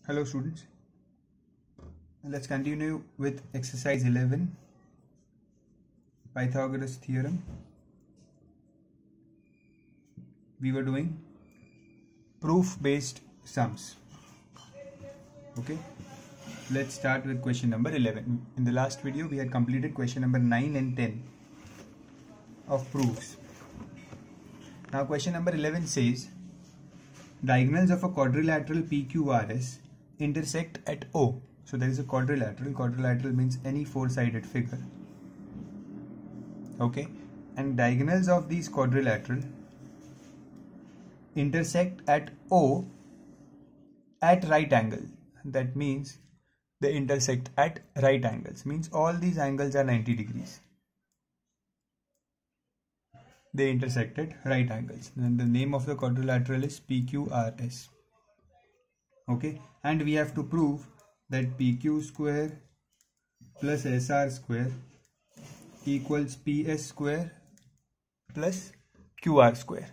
Hello students, let's continue with exercise 11, Pythagoras theorem. We were doing proof based sums. Okay, let's start with question number 11. In the last video we had completed question number 9 and 10 of proofs. Now question number 11 says diagonals of a quadrilateral PQRS intersect at O. So there is a quadrilateral. Quadrilateral means any four-sided figure. Okay, and diagonals of these quadrilateral intersect at O at right angle. That means they intersect at right angles. Means all these angles are 90 degrees. They intersect at right angles. And the name of the quadrilateral is PQRS. Okay, and we have to prove that PQ square plus SR square equals PS square plus QR square.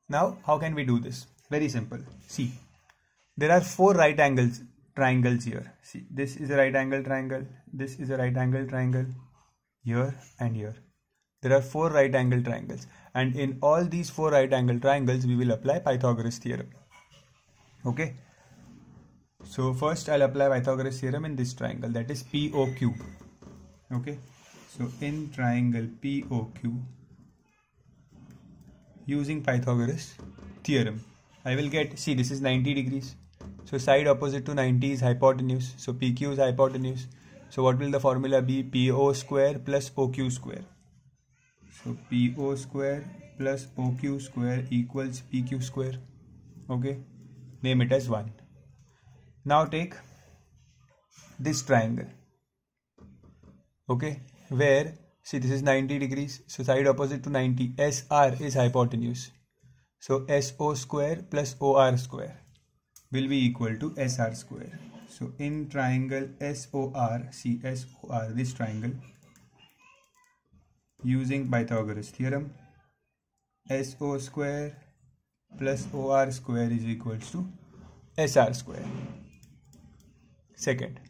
Now, how can we do this? Very simple. See, there are four right angles triangles here. See, this is a right angle triangle, this is a right angle triangle, here and here. There are four right angle triangles, and in all these four right angle triangles we will apply Pythagoras theorem. Okay, so first I'll apply Pythagoras theorem in this triangle, that is POQ. Okay, so in triangle POQ, using Pythagoras theorem, I will get, see, this is 90 degrees. So side opposite to 90 is hypotenuse. So PQ is hypotenuse. So what will the formula be? PO square plus OQ square. So PO square plus OQ square equals PQ square. Okay, name it as 1. Now take this triangle. Okay, where, see, this is 90 degrees. So side opposite to 90, SR is hypotenuse. So SO square plus OR square will be equal to SR square. So in triangle SOR, see SOR, this triangle, using Pythagoras theorem, SO square plus OR square is equals to SR square. Second,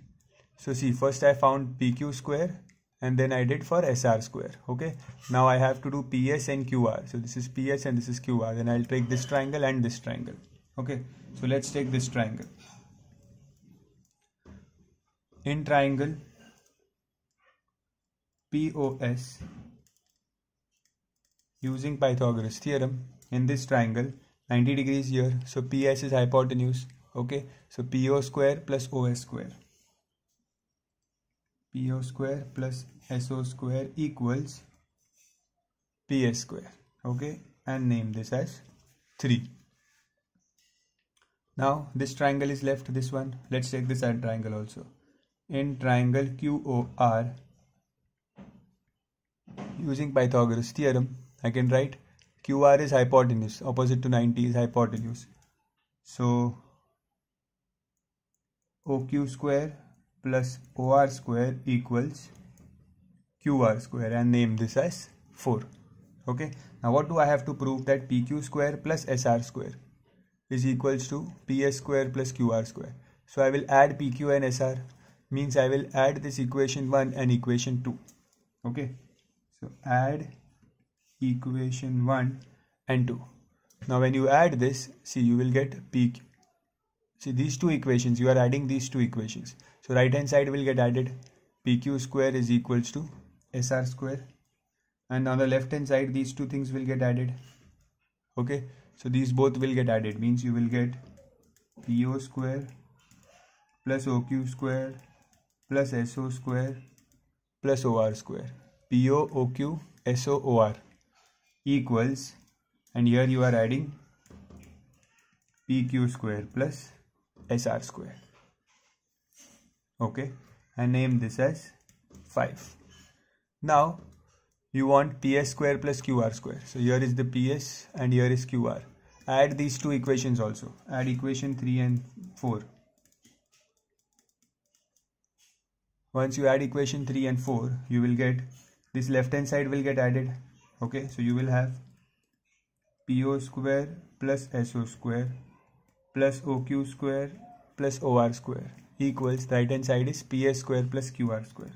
so see, first I found PQ square and then I did for SR square. Okay, now I have to do PS and QR. So this is PS and this is QR. Then I'll take this triangle and this triangle. Okay, so let's take this triangle. In triangle POS, using Pythagoras theorem, in this triangle 90 degrees here, so PS is hypotenuse. Okay, so PO square plus OS square, PO square plus SO square equals PS square. Okay, and name this as 3. Now this triangle is left, this one. Let's take this side triangle also. In triangle QOR, using Pythagoras theorem, I can write QR is hypotenuse, opposite to 90 is hypotenuse. So OQ square plus OR square equals QR square, and name this as 4. Okay, now what do I have to prove? That PQ square plus SR square is equals to PS square plus QR square. So I will add PQ and SR, means I will add this equation 1 and equation 2. Okay, so add equation 1 and 2. Now when you add this, see, you will get PQ. See, these two equations, you are adding these two equations. So right hand side will get added, PQ square is equals to SR square, and on the left hand side these two things will get added. Okay, so these both will get added, means you will get PO square plus OQ square plus SO square plus OR square. PO, OQ, SO, OR equals, and here you are adding PQ square plus SR square. Okay, and name this as 5. Now you want PS square plus QR square. So here is the PS and here is QR. Add these two equations also. Add equation 3 and 4. Once you add equation 3 and 4, you will get, this left hand side will get added. Okay, so you will have PO square plus SO square plus OQ square plus OR square equals, the right hand side is PS square plus QR square,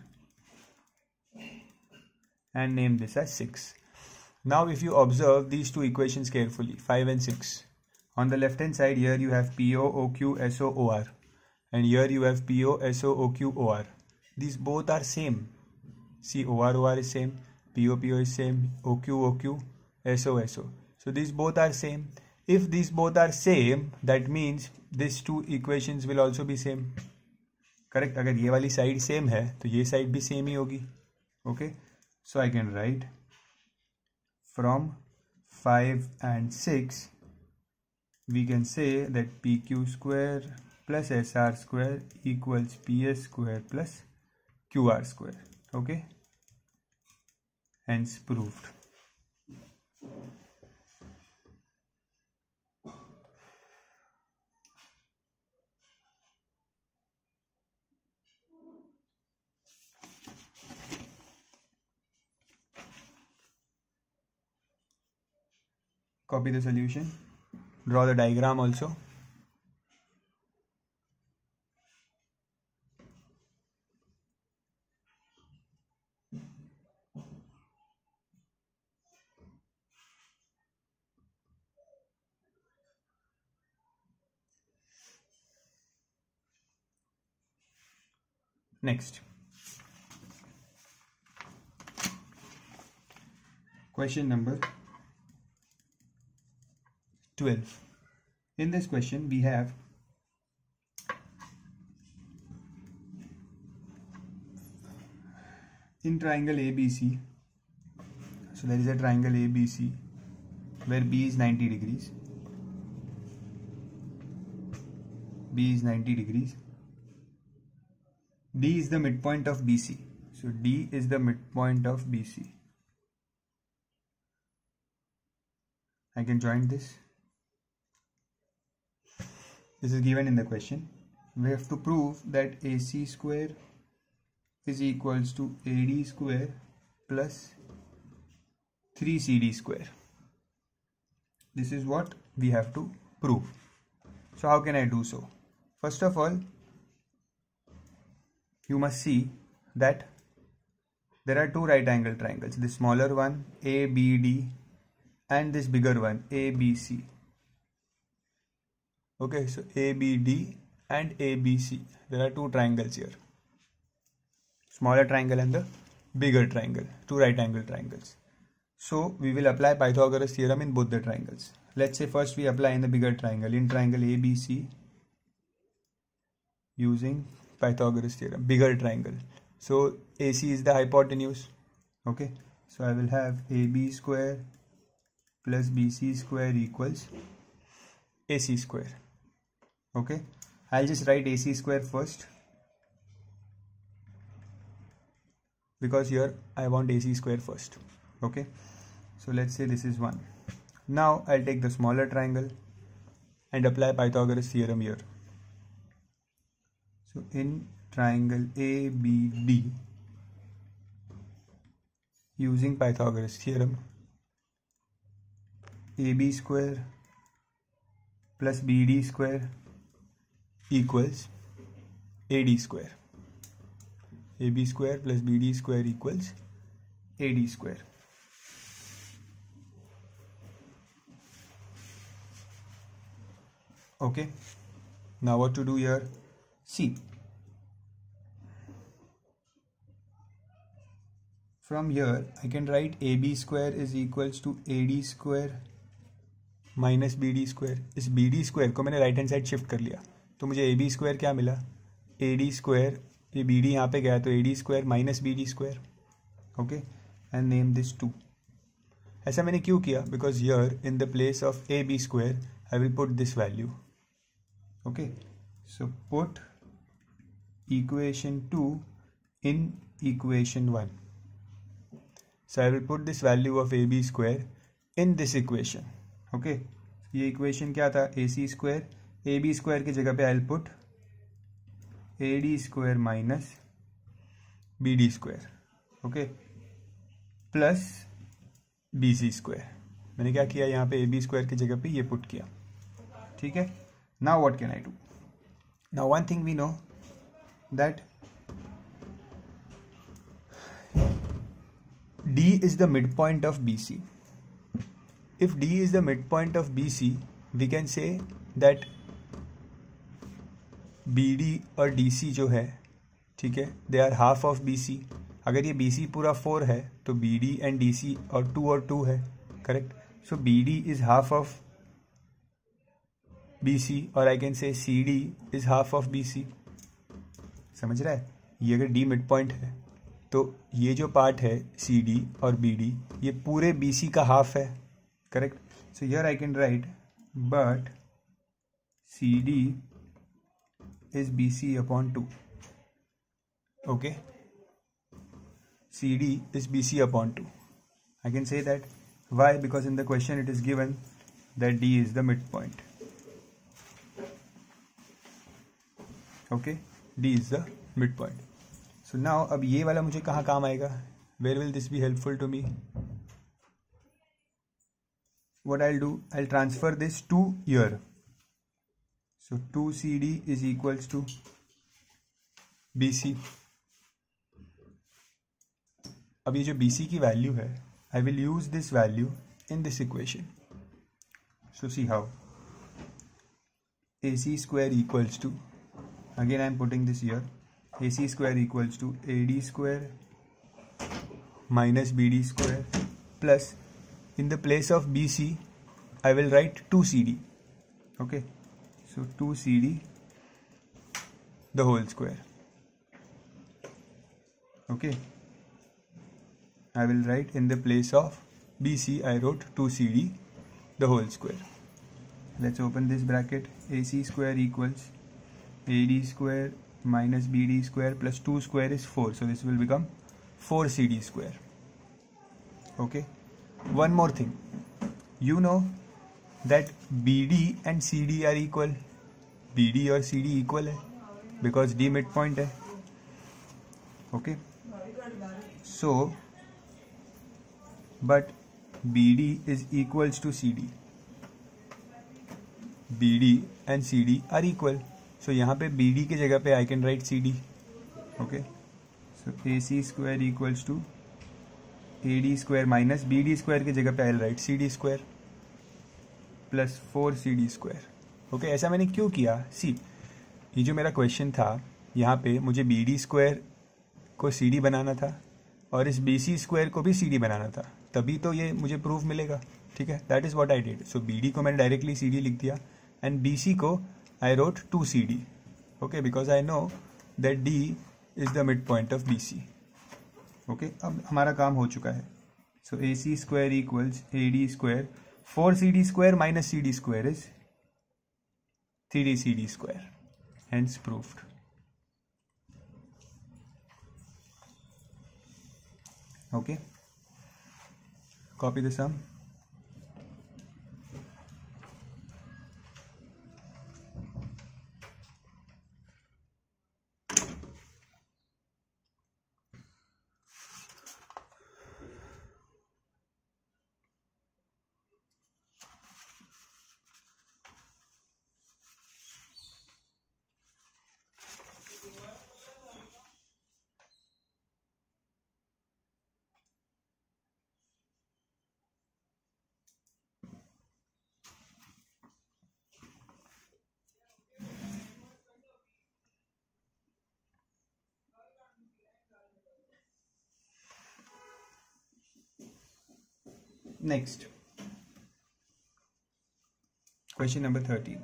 and name this as 6. Now if you observe these two equations carefully, 5 and 6, on the left hand side here you have PO, OQ, SO, OR, and here you have PO, SO, OQ, OR. These both are same. See, OR, OR is same, PO, PO is same, OQ, OQ, SO, SO. So these both are same. If these both are same, that means these two equations will also be same. Correct? अगर ये वाली side same है तो ये side भी same ही होगी. Okay? So I can write from 5 and 6, we can say that PQ square plus SR square equals PS square plus QR square. Okay? Hence proved. Copy the solution. Draw the diagram also. Next. Question number 12. In this question we have in triangle ABC, so there is a triangle ABC where B is 90 degrees, B is 90 degrees, D is the midpoint of BC, so D is the midpoint of BC. I can join this. This is given in the question. We have to prove that AC square is equals to AD square plus 3CD square. This is what we have to prove. So how can I do so? First of all, you must see that there are two right angle triangles, the smaller one ABD and this bigger one ABC. Okay, so ABD and ABC, there are two triangles here, smaller triangle and the bigger triangle, two right angle triangles. So we will apply Pythagoras theorem in both the triangles. Let's say first we apply in the bigger triangle, in triangle ABC, using Pythagoras theorem, bigger triangle. So AC is the hypotenuse. Okay, so I will have AB square plus BC square equals AC square. Okay, I'll just write AC square first because here I want AC square first. Okay, so let's say this is 1. Now I'll take the smaller triangle and apply Pythagoras theorem here. So in triangle ABD, using Pythagoras theorem, AB square plus BD square equals AD square. AB square plus BD square equals AD square. Okay, now what to do here? See, from here I can write AB square is equals to AD square minus BD square. इस BD square को मैंने right hand side shift कर लिया तो मुझे AB square क्या मिला? AD square, ये BD यहाँ पे गया तो AD square minus BD square. Okay, and name this 2. ऐसा मैंने क्यों किया? Because here in the place of AB square I will put this value. Okay, so put equation 2 in equation 1. So I will put this value of AB square in this equation. Okay, ये equation क्या था? AC square, AB square की जगह पे I will put AD square minus BD square. Okay, plus BC square. मैंने क्या किया यहाँ पे? AB स्क्वायर की जगह पे ये पुट किया. ठीक है, now what can I do? Now one thing we know, that D is the midpoint of BC. If D is the midpoint of BC, we can say that BD और DC जो है, ठीक है, they are half of BC. अगर ये BC पूरा 4 है तो BD एंड DC और 2 और 2 है, correct. So BD is half of BC और I can say CD is half of BC. समझ रहा है? ये अगर D मिड पॉइंट है तो ये जो पार्ट है CD और BD ये पूरे BC का हाफ है, correct. So here I can right but CD is BC upon 2. Okay, CD is BC upon 2. I can say that. Why? Because in the question it is given that D is the midpoint. Okay, D is the midpoint. So now अब ये वाला मुझे कहाँ काम आएगा? Where will this be helpful to me? What I'll do, I'll transfer this to here. So 2CD is equals to BC. अब ये जो BC की वैल्यू है, I will use this value in this equation. So see how. AC square equals to, again I am putting this here, AC square equals to AD square minus BD square plus, in the place of BC I will write 2CD. Okay. So 2CD the whole square. Okay. I will write in the place of BC I wrote 2CD the whole square. Let's open this bracket. AC square equals AD square minus BD square plus 2 square is 4. So this will become 4CD square. Okay. One more thing. You know that BD and CD are equal. BD और CD equal है because D mid point है. Okay, so but BD is equals to CD. BD and CD are equal. So यहाँ पे BD की जगह पे I can write CD. Okay, so AC square equals to AD square minus BD square की जगह पे I write CD square plus 4CD square. Okay, ऐसा मैंने क्यों किया? सी, ये जो मेरा क्वेश्चन था यहाँ पे मुझे BD स्क्वायर को CD बनाना था और इस BC स्क्वायर को भी CD बनाना था, तभी तो ये मुझे प्रूफ मिलेगा. ठीक है, that is what I did. So BD को मैंने डायरेक्टली CD लिख दिया एंड BC को I wrote 2CD. Okay, because I know that D is the mid point of BC. Okay, अब हमारा काम हो चुका है. सो AC square equals AD square 4CD square minus CD square is 3CD square, hence proved. Okay, copy the sum. Next, question number 13.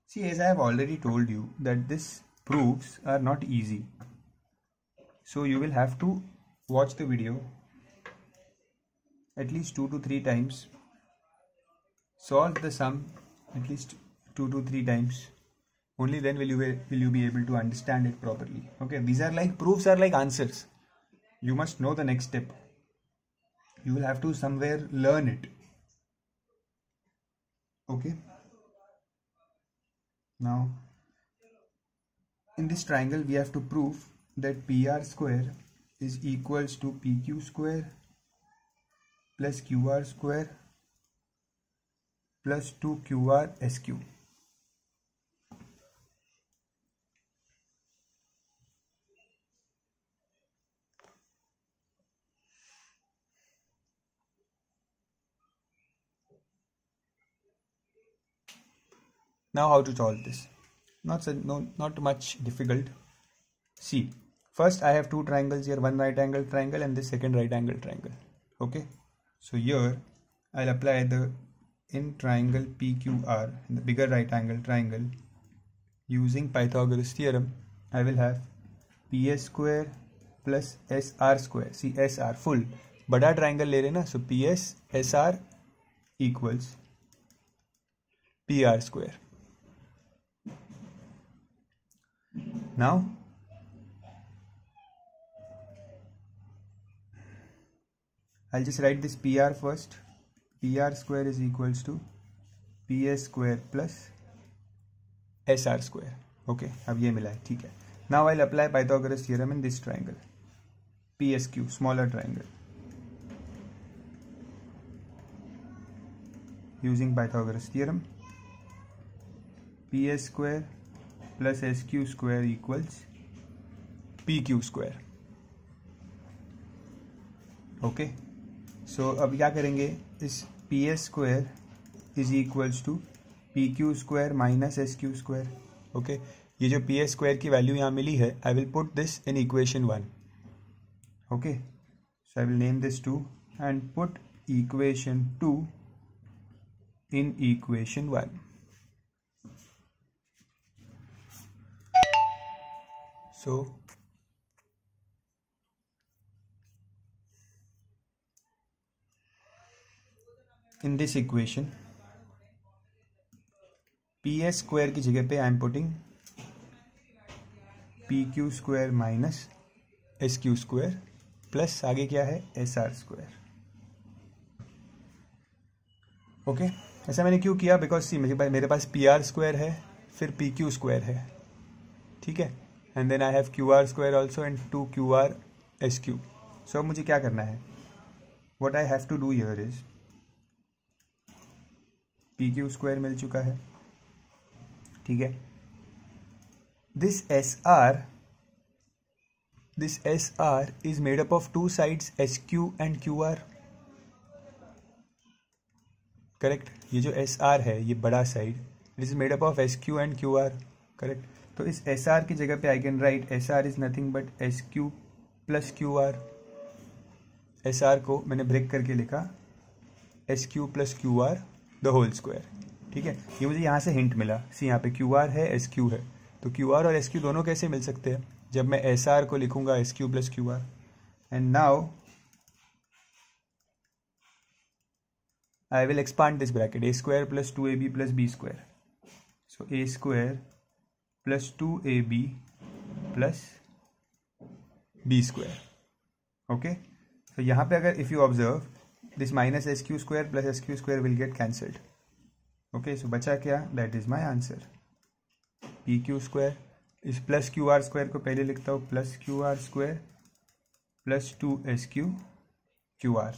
See, as I have already told you that these proofs are not easy. So you will have to watch the video at least 2 to 3 times. Solve the sum at least 2 to 3 times. Only then will you be able to understand it properly. Okay, these are like proofs are like answers. You must know the next step. You will have to somewhere learn it. Okay. Now, in this triangle, we have to prove that PR square is equals to PQ square plus QR square plus 2QR SQ. Now how to solve this? Not much difficult. See, first I have two triangles here, one right angle triangle and this second right angle triangle. Okay, so here I'll apply in triangle PQR, in the bigger right angle triangle, using Pythagoras theorem. I will have PS square plus SR square. See, SR full बड़ा triangle ले रहे ना, so PS SR equals PR square. Now I'll just write this PR first. PR square is equals to PS square plus SR square. Okay, अब ये मिला है, ठीक है. Now I'll apply Pythagoras theorem in this triangle, PSQ, smaller triangle. Using Pythagoras theorem, PS square plus SQ square equals PQ square. Okay, so अब क्या करेंगे, इस PS square is equals to PQ square minus SQ square. Okay, ये जो PS square की value यहाँ मिली है, I will put this in equation 1. Okay, so I will name this 2 and put equation 2 in equation 1. So in this equation, PS square की जगह पे I am putting PQ square minus SQ square plus आगे क्या है, SR square. Okay, ऐसा मैंने क्यों किया, बिकॉज सी मेरे पास PR स्क्वायर है, फिर PQ स्क्वायर है, ठीक है, and then I have QR square also and 2QR SQ. So अब मुझे क्या करना है, what I have to do here is, PQ square मिल चुका है, ठीक है, this SR is made up of two sides SQ and QR. Correct, ये जो SR है, ये बड़ा side, it is made up of SQ and QR. Correct, तो इस SR की जगह पे I can right SR is nothing but SQ plus QR. SR को मैंने ब्रेक करके लिखा SQ plus QR the whole square. ठीक है, ये मुझे यहाँ से हिंट मिला. सी यहाँ पे QR है, SQ है, तो QR और SQ दोनों कैसे मिल सकते हैं, जब मैं SR को लिखूंगा SQ plus QR. And now I will expand this bracket, a square plus 2ab plus b square. So a square plus 2ab plus b square. Okay. So यहाँ पे अगर if you observe, this minus SQ square plus SQ square will get cancelled. Okay. So बचा क्या? That is my answer. PQ square इस plus QR square को पहले लिखता हूँ, plus QR square plus 2SQ QR.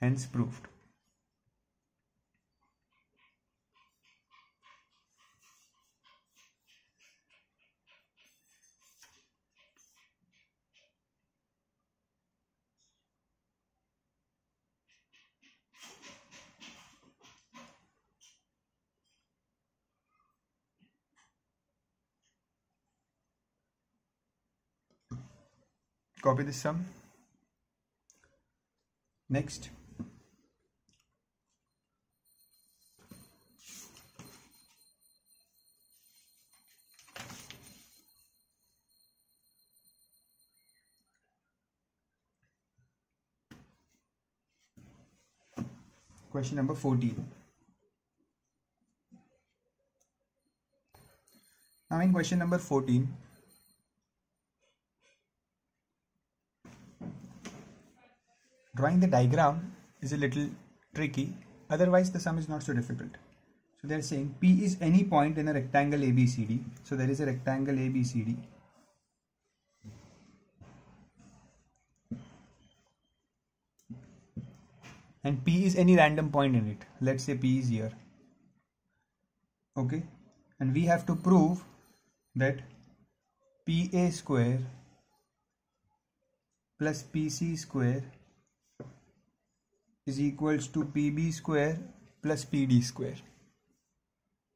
Hence proved. Copy this sum. Next, question number 14. Now in question number 14, drawing the diagram is a little tricky, otherwise the sum is not so difficult. So they are saying P is any point in a rectangle ABCD. So there is a rectangle ABCD. And P is any random point in it. Let's say P is here. Okay. And we have to prove that PA square plus PC square is equals to PB square plus PD square.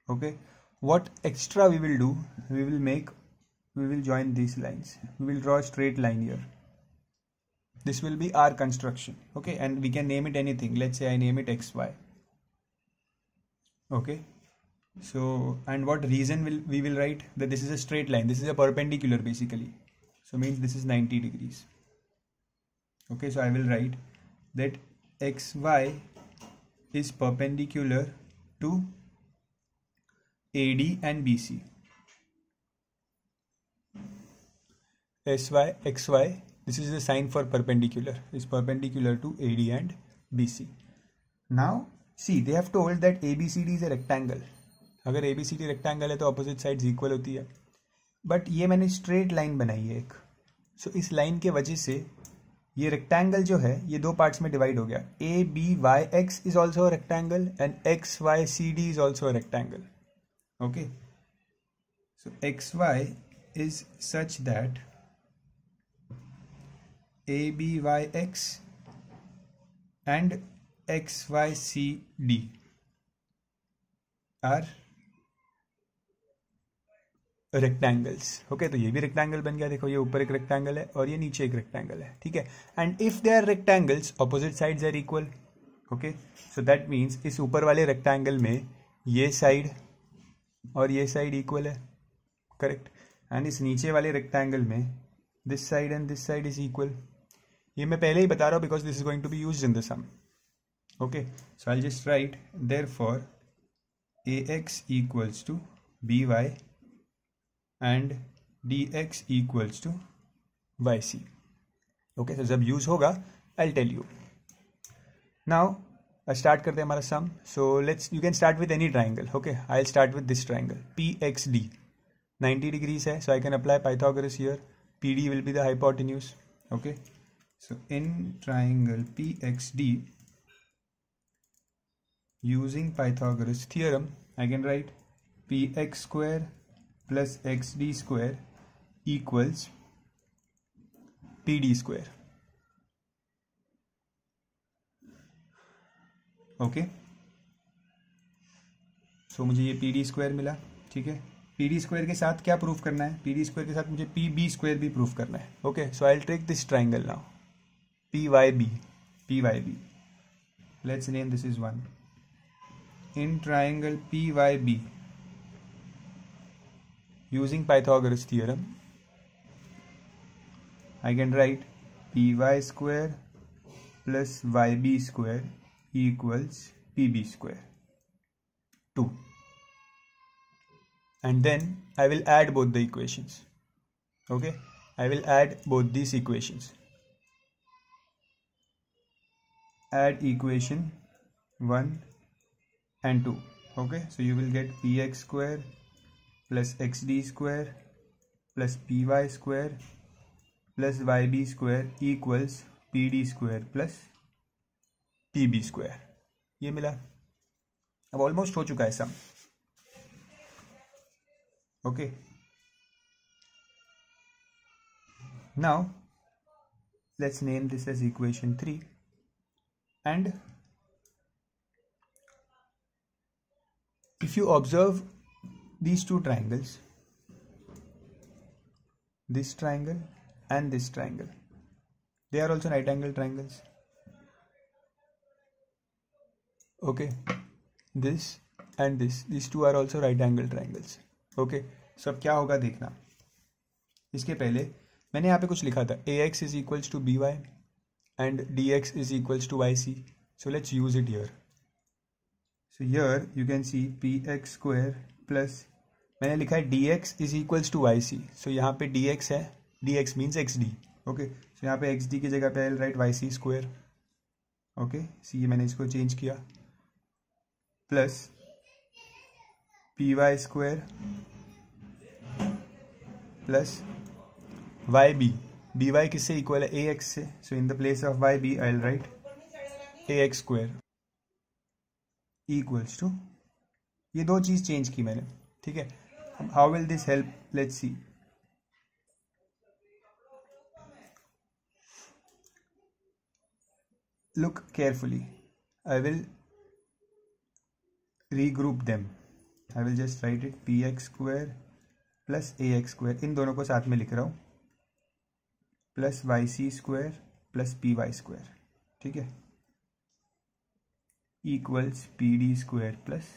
Okay, what extra we will do, we will join these lines. We will draw a straight line here. This will be our construction. Okay, and we can name it anything. Let's say I name it xy. Okay, so and what reason we will write that this is a straight line, this is a perpendicular basically, so means this is 90 degrees. Okay, so I will write that xy is perpendicular to AD and BC. xy, this is the sign for perpendicular, is perpendicular to AD and BC. Now see, they have told that ABCD is a rectangle. अगर ABCD rectangle है तो opposite sides equal होती है, but ये मैंने straight line बनाई है एक, so इस line के वजह से ये rectangle जो है ये दो parts में divide हो गया. ABYX is also a rectangle and XYCD is also a rectangle. Okay, so XY is such that ABYX and XYCD are rectangles. Okay, तो ये भी rectangle बन गया. देखो ये ऊपर एक rectangle है और ये नीचे एक rectangle है. ठीक है, and if they are rectangles, opposite sides are equal. Okay, so that means इस ऊपर वाले rectangle में ये side और ये side equal है, correct, and इस नीचे वाले rectangle में this side and this side is equal. ये मैं पहले ही बता रहा हूँ because this is going to be used in the sum. Okay, so I'll just write therefore AX equals to BY and DX equals to YC. Okay, so जब use होगा I'll tell you. Now start करते हैं हमारा sum. So you can start with any triangle. Okay, I'll start with this triangle PXD. 90 degrees है, so I can apply Pythagoras here. PD will be the hypotenuse. Okay, so in triangle PXD, using Pythagoras theorem, I can write px square plus xd square equals pd square. Okay, so मुझे ये pd square मिला. ठीक है, pd square के साथ क्या proof करना है? pd स्क्वायर के साथ मुझे pb स्क्वायर भी प्रूफ करना है. Okay, so I will take this triangle now pyb. Let's name this is 1. In triangle PYB, using Pythagoras theorem, I can write PY square plus YB square equals PB square 2. And then I will add both the equations. Okay, I will add both these equations. Add equation 1 and 2. Okay, so you will get px square plus xd square plus py square plus yb square equals pd square plus pb square. ये मिला. अब almost हो चुका है sum. Okay, now let's name this as equation 3 and if you observe these two triangles, this triangle and this triangle, they are also right angle triangles. Okay, this and this, these two are also right angle triangles. Okay, so अब क्या होगा देखना. इसके पहले मैंने यहाँ पे कुछ लिखा था, ax is equals to by and dx is equals to yc. So let's use it here. So here you can see px square plus मैंने लिखा है dx is equals to yc. So यहाँ पे dx है, dx means xd. Okay, so यहाँ पे xd की जगह पे I'll write yc square. Okay, see ये मैंने इसको चेंज किया plus py square plus yb. by किससे इक्वल है? ax से. So in the place of yb I'll write ax square equals to, ये दो चीज चेंज की मैंने. ठीक है, how will this help? Let's see. Look carefully, I will regroup them. I will just write it P X square plus A X square, इन दोनों को साथ में लिख रहा हूँ, plus Y C square plus P Y square, ठीक है, equals P D square plus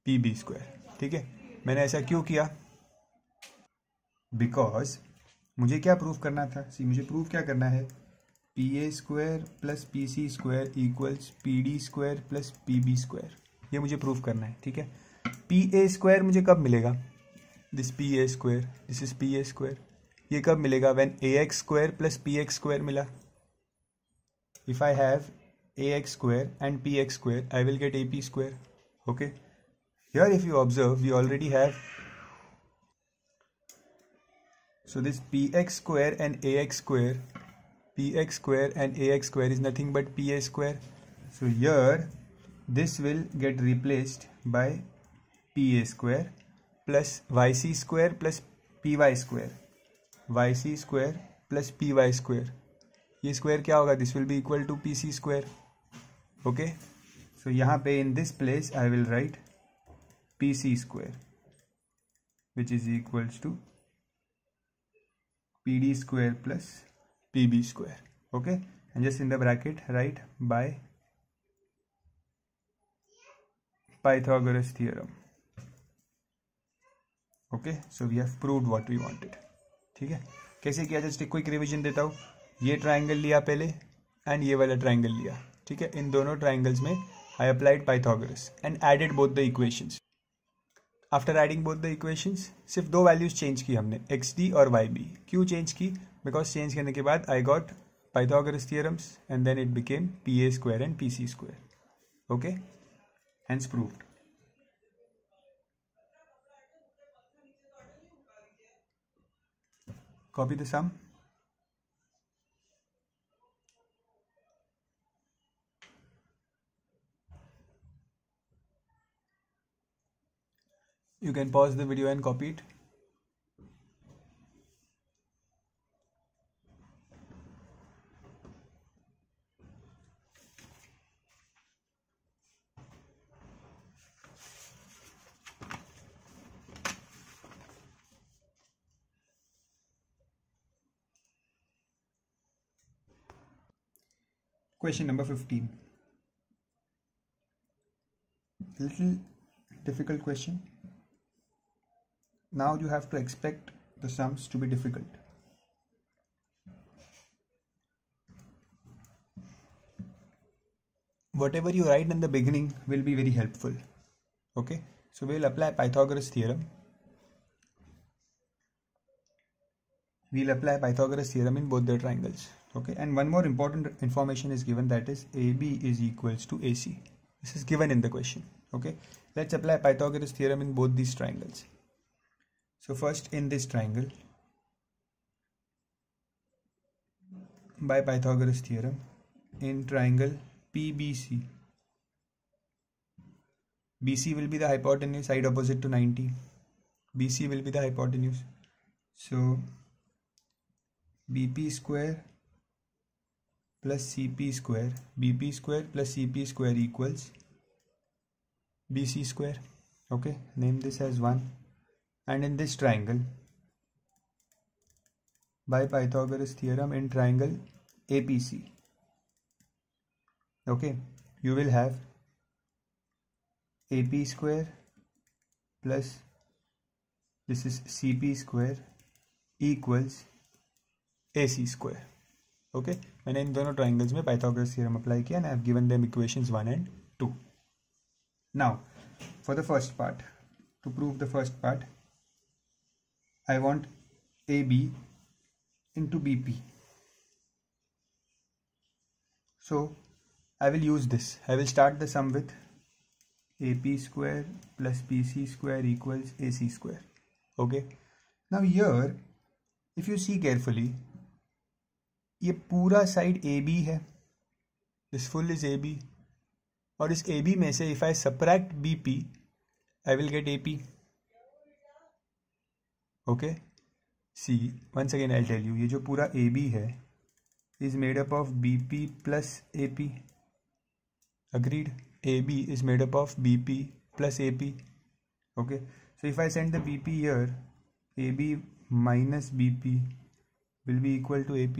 P B square, ठीक है। मैंने ऐसा क्यों किया? बिकॉज मुझे क्या प्रूव करना था? मुझे प्रूव क्या करना है? P A square plus P C square equals P D square plus P B square, ये मुझे प्रूव करना है, ठीक है। पी ए स्क्वायर मुझे कब मिलेगा? This P A square, this is P A square, ये कब मिलेगा? When A X square plus P X square मिला। If I have A X square and P X square, I will get A P square, okay. Here if you observe, we already have, so this px square and ax square, px square and ax square is nothing but pa square. So here this will get replaced by pa square plus yc square plus py square, yc square plus py square. ये square क्या होगा? This will be equal to pc square. Okay. So यहाँ पे in this place I will write pc square, which is equals to pd square plus pb square, okay, and just in the bracket write by Pythagoras theorem, okay. So we have proved what we wanted, ठीक है। कैसे किया? Just एक quick revision देता हूँ। ये triangle लिया पहले एंड ये वाला ट्राइंगल लिया, ठीक है। इन दोनों ट्राइंगल्स में I applied Pythagoras and added both the equations. After adding both the equations सिर्फ दो वैल्यूज चेंज की हमने, एक्स डी और वाई बी। क्यों चेंज की? बिकॉज चेंज करने के बाद I got Pythagoras theorems and then it became P A square and P C square, okay, hence proved. Copy the sum. You can pause the video and copy it. Question number 15. Little difficult question. Now you have to expect the sums to be difficult. Whatever you write in the beginning will be very helpful. Okay, so we'll apply Pythagoras theorem. We'll apply Pythagoras theorem in both the triangles. Okay, and one more important information is given, that is AB is equals to AC. This is given in the question. Okay, let's apply Pythagoras theorem in both these triangles. So first, in this triangle, by Pythagoras theorem, in triangle PBC, BC will be the hypotenuse, side opposite to 90. BC will be the hypotenuse. So BP square plus CP square, BP square plus CP square equals BC square. Okay, name this as 1. And in this triangle, by Pythagoras theorem, in triangle APC, okay, you will have AP square plus this is CP square equals AC square. Okay, मैंने इन दोनों triangles में Pythagoras theorem apply किया and I have given them equations 1 and 2. Now, for the first part, to prove the first part, I want AB into BP. So I will use this. I will start the sum with AP square plus PC square equals AC square. Okay. Now here, if you see carefully, ये पूरा side AB है. This full is AB. और इस AB में से if I subtract BP, I will get AP. Okay, see, once again I'll tell you, ये जो पूरा AB है is made up of BP plus AP. Agreed? AB is made up of BP plus AP. Okay, so if I send the BP here, AB minus BP will be equal to AP.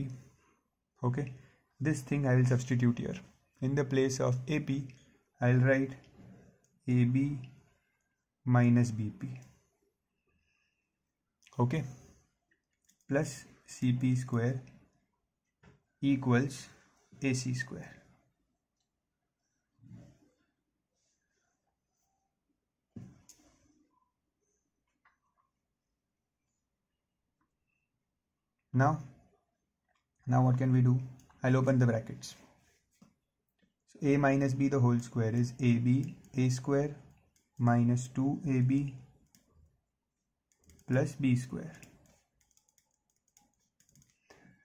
Okay, this thing I will substitute here. In the place of AP, I will write AB minus BP. Okay, plus CP square equals AC square. Now what can we do? I'll open the brackets. So A minus B the whole square is AB A square minus 2AB plus B square.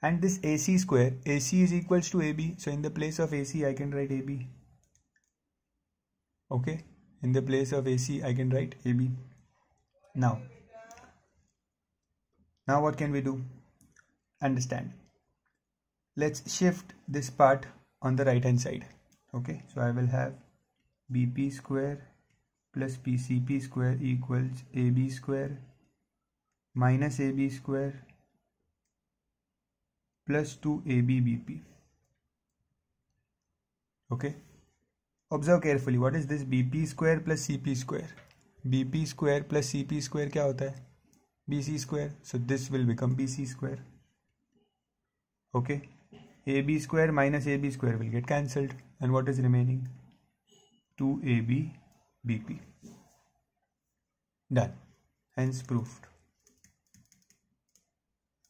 And this AC square, AC is equals to AB. So in the place of AC, I can write AB. Okay, in the place of AC, I can write AB. Now what can we do? Understand. Let's shift this part on the right hand side. Okay, so I will have BP square plus PCP square equals AB square minus AB square plus 2ABBP. Okay, observe carefully. What is this BP square plus CP square? BP square plus CP square क्या होता है? BC square. So this will become BC square. Okay, AB square minus AB square will get cancelled, and what is remaining? 2ABBP. Done. Hence proved.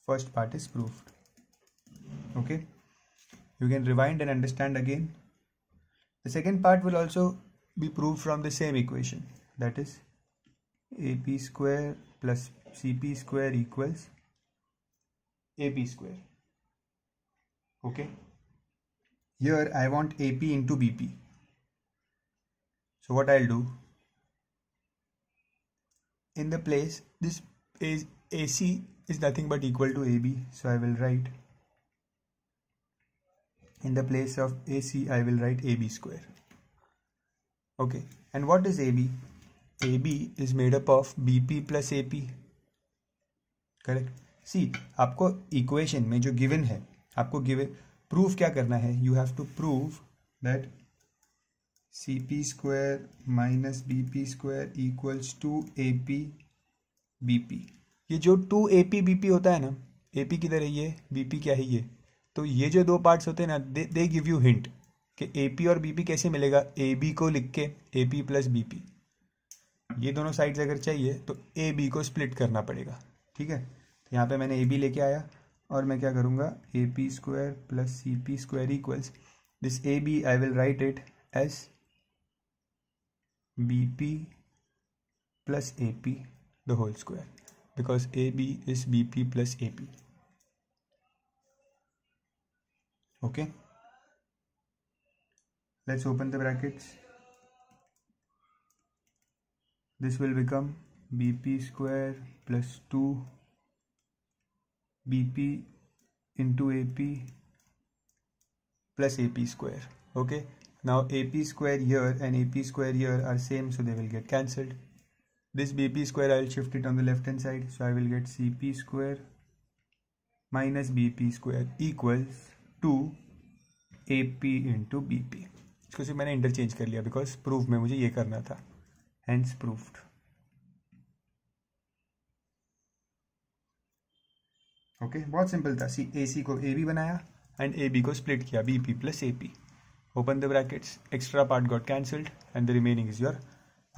First part is proved. Okay, you can rewind and understand again. The second part will also be proved from the same equation, that is AP square plus CP square equals AB square. Okay, here I want AP into BP. So what I'll do, in the place, this is AC is nothing but equal to AB, so I will write, in the place of AC, I will write AB square. Okay, and what is AB? AB is made up of BP plus AP. Correct. See, आपको equation में जो given है, आपको given proof क्या करना है? You have to prove that CP square minus BP square equals to AP BP. ये जो 2AP BP होता है ना, AP किधर है ये, BP क्या है ये, तो ये जो दो पार्ट्स होते हैं ना, दे गिव यू हिंट कि AP और BP कैसे मिलेगा. AB को लिख के AP प्लस BP, ये दोनों साइड्स अगर चाहिए तो AB को स्प्लिट करना पड़ेगा. ठीक है, तो यहाँ पे मैंने AB लेके आया और मैं क्या करूँगा, AP square plus CP square equals this AB I will write it as BP plus AP the whole square, because AB is BP plus AP. Okay, let's open the brackets. This will become BP square plus 2 BP into AP plus AP square. Okay, now AP square here and AP square here are same, so they will get cancelled. This BP square I will shift it on the left hand side, so I will get CP square minus BP square equals to AP into BP. इसको सिर्फ मैंने interchange कर लिया because proof में मुझे ये करना था, हेंस प्रूफ्ड. ओके, बहुत सिंपल था. सी AC को AB बनाया एंड AB को स्प्लिट किया, BP plus AP. Open the brackets, extra part got cancelled and the remaining is your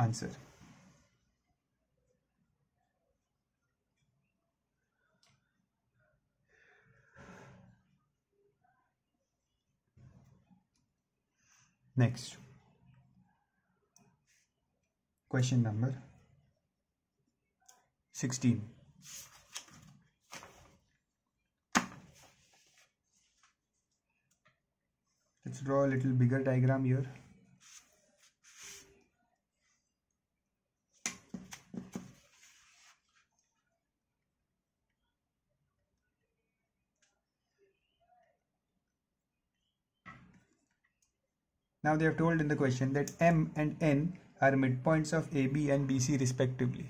answer. Next, question number 16. Let's draw a little bigger diagram here. Now they have told in the question that M and N are midpoints of AB and BC respectively.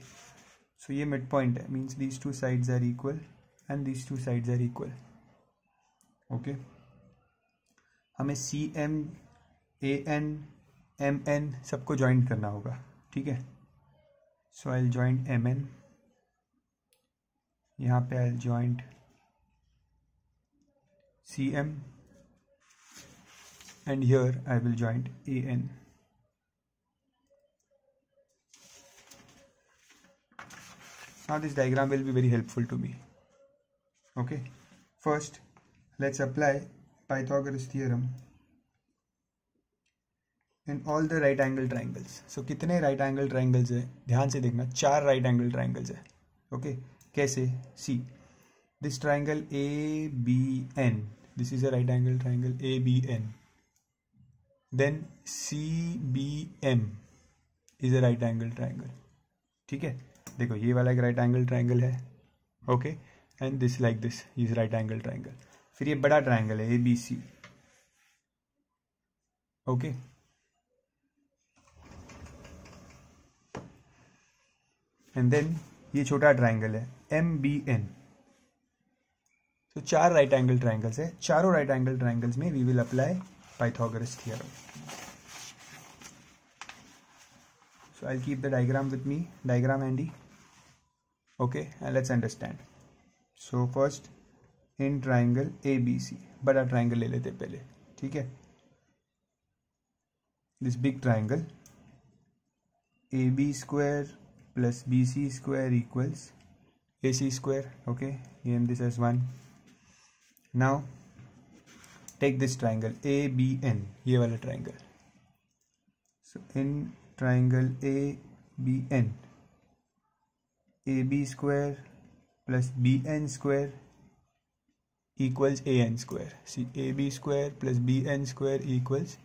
So ये midpoint है, means these two sides are equal and these two sides are equal. Okay. हमें CM, AN, MN सबको join करना होगा, ठीक है. So I'll join MN. यहाँ पे I'll join CM and here I will join AN. Now this diagram will be very helpful to me. Okay, first let's apply Pythagoras theorem in all the right angle triangles. So कितने right angle triangles है, ध्यान से देखना, 4 right angle triangles है. Okay, कैसे? See, this triangle ABN, this is a right angle triangle ABN. Then CBM is a right angle triangle. ठीक है, देखो ये वाला एक right angle triangle है. Okay, and this like this is right angle triangle. फिर ये बड़ा triangle है ABC. Okay, and then ये छोटा triangle है MBN. तो 4 right angle triangles है. चारों right angle triangles में we will apply Pythagoras theorem. So I'll keep the diagram with me, diagram handy. Okay, and let's understand. So first in triangle ABC, बड़ा triangle ले लेते पहले, ठीक है. This big triangle AB square plus BC square equals AC square. Okay, name this as 1. Now take this triangle ABN, ये वाला triangle. So in triangle ABN, AB square plus BN square equals AN square. See, AB square plus BN square equals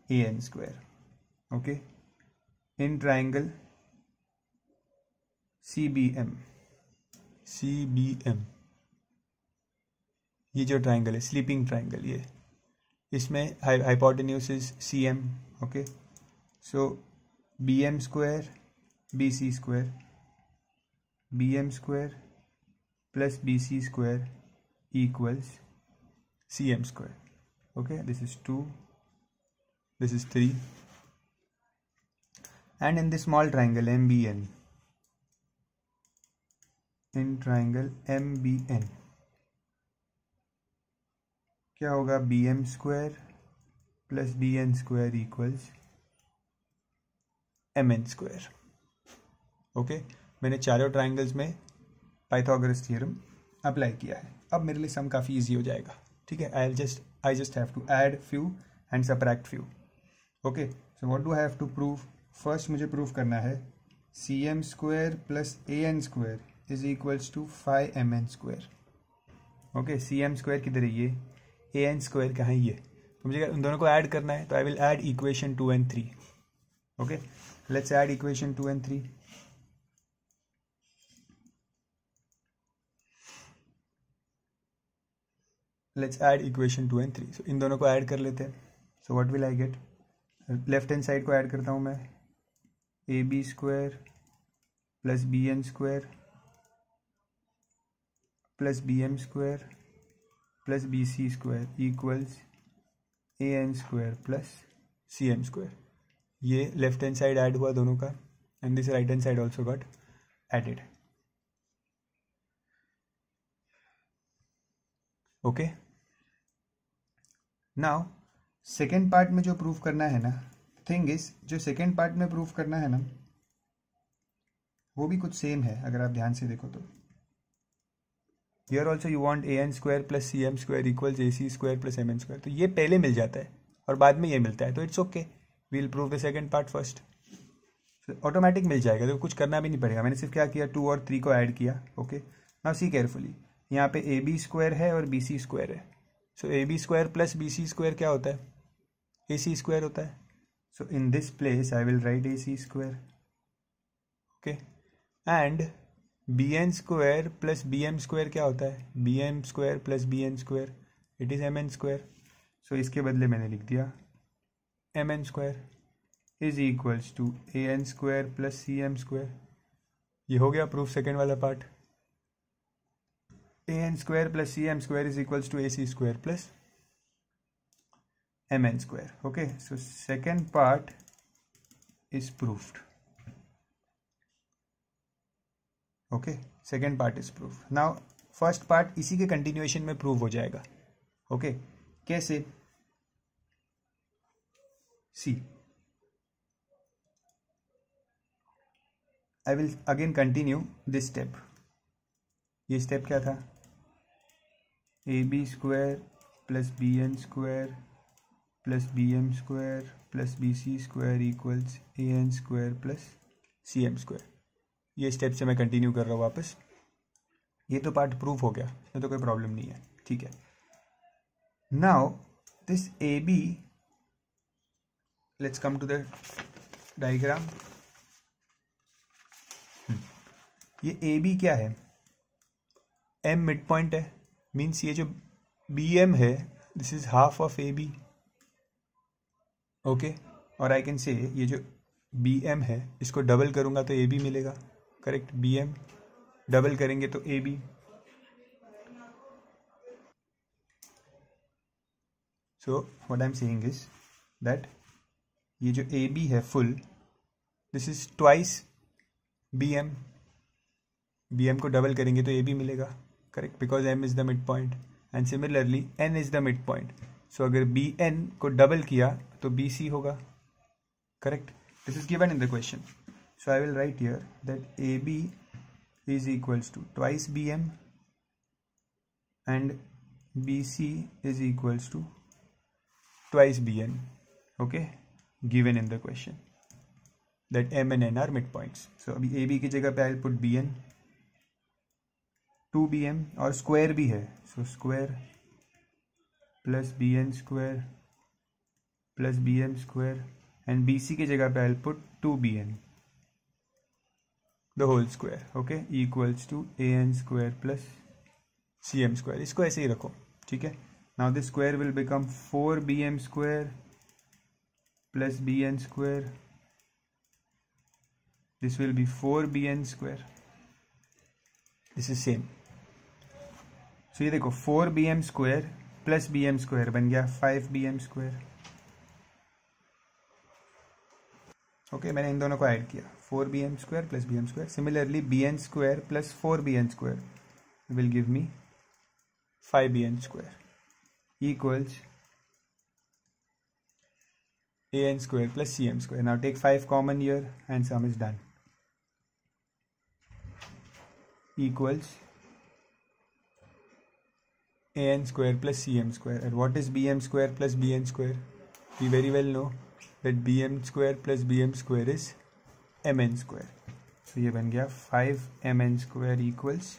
AN square. Okay, in triangle CBM, ये जो triangle है sleeping triangle, ये इसमें hypotenuse is CM. Okay, so BM square BC square, BM square plus BC square equals CM square. Okay, this is 2, this is 3, and in this small triangle MBN, in triangle MBN क्या होगा? BM square plus BN square equals MN square. Okay, मैंने चारों triangles में Pythagoras theorem apply किया है. अब मेरे लिए सम काफ़ी इजी हो जाएगा, ठीक है. I just have to add few and subtract few. Okay, so what do I have to prove? First मुझे प्रूव करना है CM square plus AN square is equals to 5MN square. Okay, CM square किधर है? ये AN square कहाँ है? ये. तो मुझे उन दोनों को ऐड करना है, तो I will add equation 2 and 3. Okay, let's add equation 2 and 3. Let's add equation 2 and 3. सो इन दोनों को ऐड कर लेते हैं. So what will I get? Left hand side को ऐड करता हूँ मैं. AB square plus BN square plus BM square plus BC square equals AN square plus CM square. ये लेफ्ट हैंड साइड ऐड हुआ दोनों का, and this right hand side also got added. Okay, now second part में जो prove करना है ना, thing is जो सेकेंड पार्ट में प्रूव करना है ना, वो भी कुछ सेम है अगर आप ध्यान से देखो तो. Here also you want AN square plus CM square equals AC square plus MN square. तो ये पहले मिल जाता है और बाद में ये मिलता है, तो it's okay. We will prove the second part first. Automatic मिल जाएगा, तो कुछ करना भी नहीं पड़ेगा. मैंने सिर्फ क्या किया, 2 और 3 को ऐड किया. Okay, now see carefully. यहाँ पे AB स्क्वायर है और BC स्क्वायर है. So AB square plus BC square क्या होता है? AC स्क्वायर होता है. So in this place I will write AC square. Okay, and BN square plus BM square क्या होता है? BM square plus BN square, it is MN square. So इसके बदले मैंने लिख दिया MN square. Is equals to an square plus cm square. ये हो गया प्रूफ सेकेंड वाला part. an square plus cm square is equals to ac square plus mn square. Okay, so second part is proved. Okay, second part is proved. Now first part इसी के continuation में prove हो जाएगा. Okay, कैसे? See, I will again continue this step. ये step क्या था? ab square plus bn square plus bm square plus bc square equals an square plus cm square. ये स्टेप से मैं कंटिन्यू कर रहा हूँ वापस। ये तो पार्ट प्रूफ हो गया, इसमें तो कोई प्रॉब्लम नहीं है, ठीक है। Now this ab, let's come to the diagram. ये ab क्या है? m मिड पॉइंट है, मीन्स ये जो bm है this is half of ab। Okay, और आई कैन से ये जो bm है इसको डबल करूंगा तो ab मिलेगा, करेक्ट। bm डबल करेंगे तो ab। So what I am saying is that ये जो ab है full, this is twice bm। bm को डबल करेंगे तो ab मिलेगा, correct, because m is the mid point and similarly n is the mid point. So अगर bn को double किया तो bc होगा, correct. This is given in the question. So I will write here that ab is equals to twice bm and bc is equals to twice bn। Okay, given in the question that m and n are mid points. So अभी ab की जगह पे I will put bn, 2bm और square भी है, so square plus bn square plus bm square and bc की जगह पे I will put 2bn the whole square. Okay, equals to an square plus cm square. इसको ऐसे ही रखो, ठीक है। Now this square will become 4bm square plus bn square, this will be 4bn square, this is same. So ये देखो 4bm square plus bm square बन गया 5bm स्क्वायर। ओके, मैंने इन दोनों को ऐड किया, 4bm square plus bm square. Similarly bn square plus 4bn square will give me 5bn square equals an square plus cm square. Now take 5 common here and sum is done, equals an square plus cm square. And what is bm square plus bn square? We very well know that bm square plus bm square is mn square. So ये बन गया 5mn square equals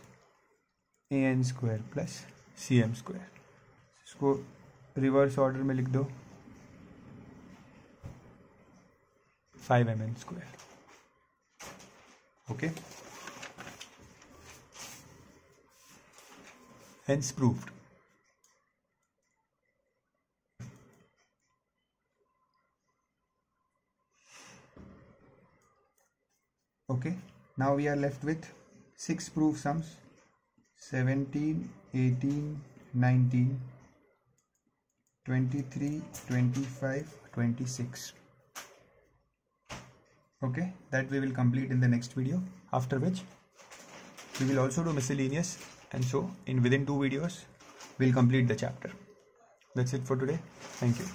an square plus cm square. इसको reverse order में लिख दो, 5mn square. Okay, hence proved. Okay, now we are left with 6 proof sums: 17, 18, 19, 23, 25, 26. Okay, that we will complete in the next video, after which we will also do miscellaneous, and so within 2 videos we'll complete the chapter. That's it for today. Thank you.